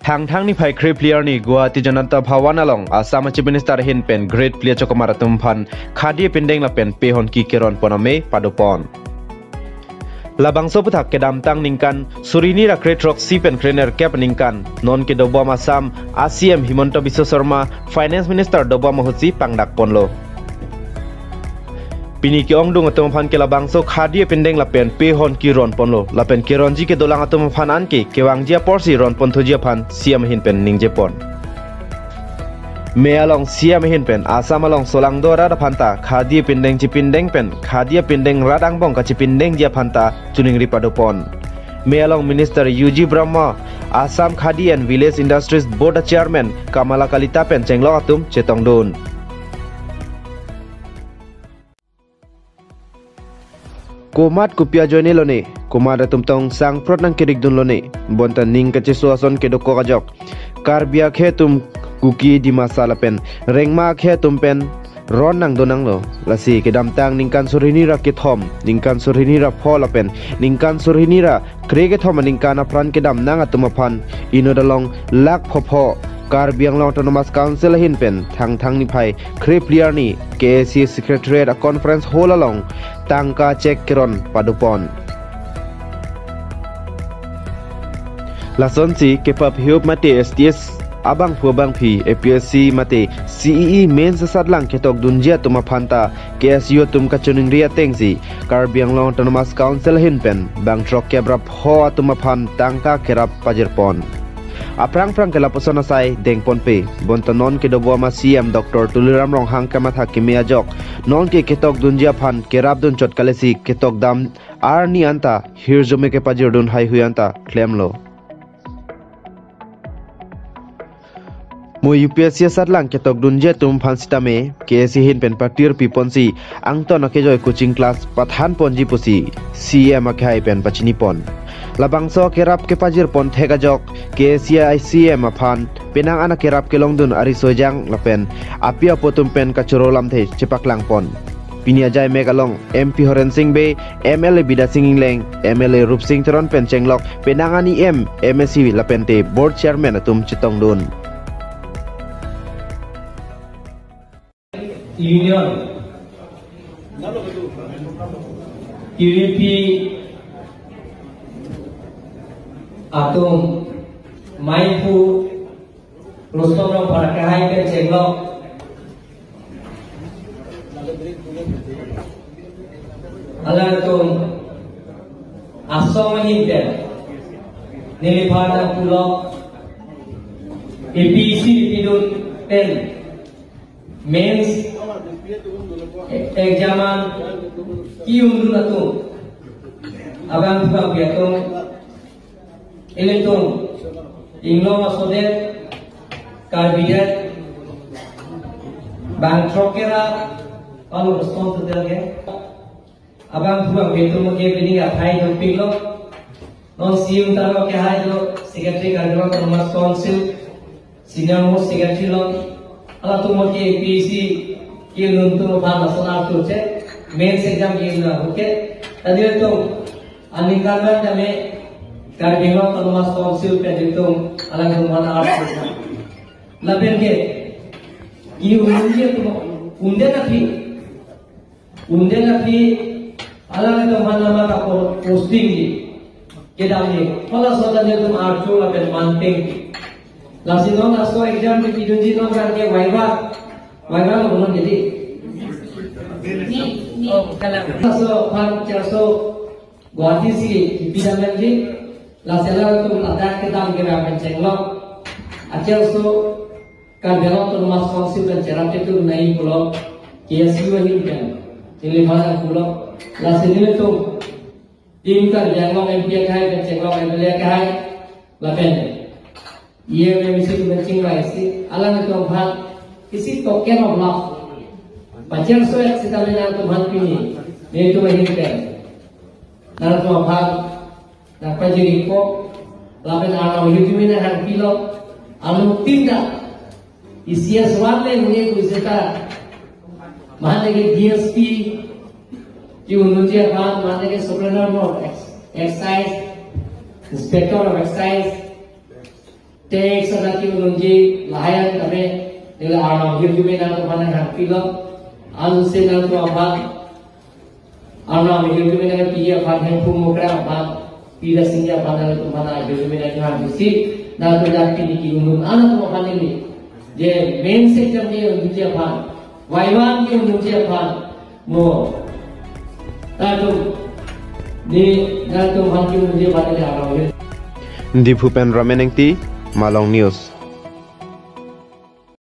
Thang ni phai krip player ni Guwahati Jananta Bhawan along Assam Chief Minister hin pen great player chokomara tumphan khadi pendeng la pen pehon ki keron poname padopon labang soputhak kedam tang ningkan surini ra great rock si pen trainer cap ningkan non ke dobam Assam ACM Himanta Biswa Sharma Finance Minister dobam Mahusi pangdak ponlo Pini ki ongdung atum phan ke labang so khadi pendeng la pen pehon ki ron ponlo la pen keronji ke dolang atum phan an ke kewangja porsi ron pon thojia phan siam hin pen ningje pon me along siam hin pen Assam along solang dora da phanta khadi pendeng chi pendeng pen khadi pendeng radang bong ka chi pendeng dia phanta chuning ri padopon me along Minister UG Brahma Assam Khadi and Village Industries Board Chairman Kamala Kalita pen chenglong atum chetong don Komat kupia joine lone komada tumtong sang prot nang kedik dun lone bontan ning kache suason kedoko kajok karbia khe tum kuki di masala pen rengma khe tum pen ron nang donang lo lasi kedam tang ningkan surini ra kethom ningkan surini ra phola pen ningkan surini ra krege thom ningkan apran kedam nang atuma phan inodalong lak phopho Karbiang Long Autonomous Council hin pen thang ni phai krip player ni KAC Secretariat a conference hall along tangka check keron padupon Lasonsi kepap hiup mate STS abang phubang phi APSC mate CEE main sasadlang ketok dunjia tuma phanta KSU tum kachuning ria tengsi Karbiang Long Autonomous Council hin pen bang trok kebrap ho tuma phan tangka kerap pajerpon Aprang ke lapusan asai dengpon pe bonta non ke dobo ma CM Dr. Tuliram Ronghang kamat hakimi ajok non ke ketok dunjia phan kerap dun chot kalesi ketok dam arni anta hirjome ke pajir dun hai huyanta claim lo Mo UPSC satlang ketok dunjia tum phan sitame KSC hin pen partir piponsi angton akejoy coaching class pathan ponji pusi CM akhai pen pachini pon Labangso kerap ke pajir pon thega jok KSC ICM aphan penang ana kerap ke longdun ari sojang lapen apia potum pen kachurolam the chepaklang pon Pinia jai megalong MP Horen Singh Be MLA Bida Singh Leng MLA Rup Singh Teron pen chenglok penangani MSC lapente board chairman atum chitong dun Union UP atum maipu rustom para kahai ke chenglok ala atum asom hinte nilipana pulok APC dipidun pen mains examan kium atum abang buka biatum Elektron, Inglo masodet, karbidet, bang trokera, kalau respon tu terlagi, abang buat betul mungkin ini atai dong pilot, non siung taruh ke hai dong, secretary Karbiang Autonomous Council, senior most secretary long, ala tu mungkin APC, kian untuk bahan nasional tu cek, main exam kian lah, oke, tadi itu, aningkan kami Karbiang Autonomous Council pendidikan alang mana arus lapen ke ini unde nafi alang itu mana maka posting di kedam ni kalau soalnya itu arus lapen manting lasin non aso exam di video non kan ke waiva belum jadi aso pan caso Guwahati si bidang lagi Lasela tu adak kedam kira pencenglok, acel so Karbiang Autonomous Council dan cerap itu naik pulau, KSU ini kan, ini mana pulau, lasela tu tim Karbiang MP kai pencenglok MLA kai, lapen, ia memisi pencing laisi, alang itu hal, isi token of love, pacar so yang kita lihat tu hal ini, ini tu ini kan, dan tu hal Dapat jadi kok, lapen alam hidup ini hang pilot, alam tindak, isi aswalnya mungkin kusita, mana ke DSP, Ununtia Khan, mana ke Superintendent of Excise, Inspector of Excise, tek sana ki unji layan kame nila arna hirjume na to mana hakilo anu se na to apa arna hirjume na piya phan hai pumukra apa pira singya pada to mana hirjume na ha bisi na to jakti ni ki unun ana to mana ni je main sector ni unji apa waiwan ki unji apa mo ta to ni na to bhan ki unji pada arna Di Bhupendra Menengti, Malong News.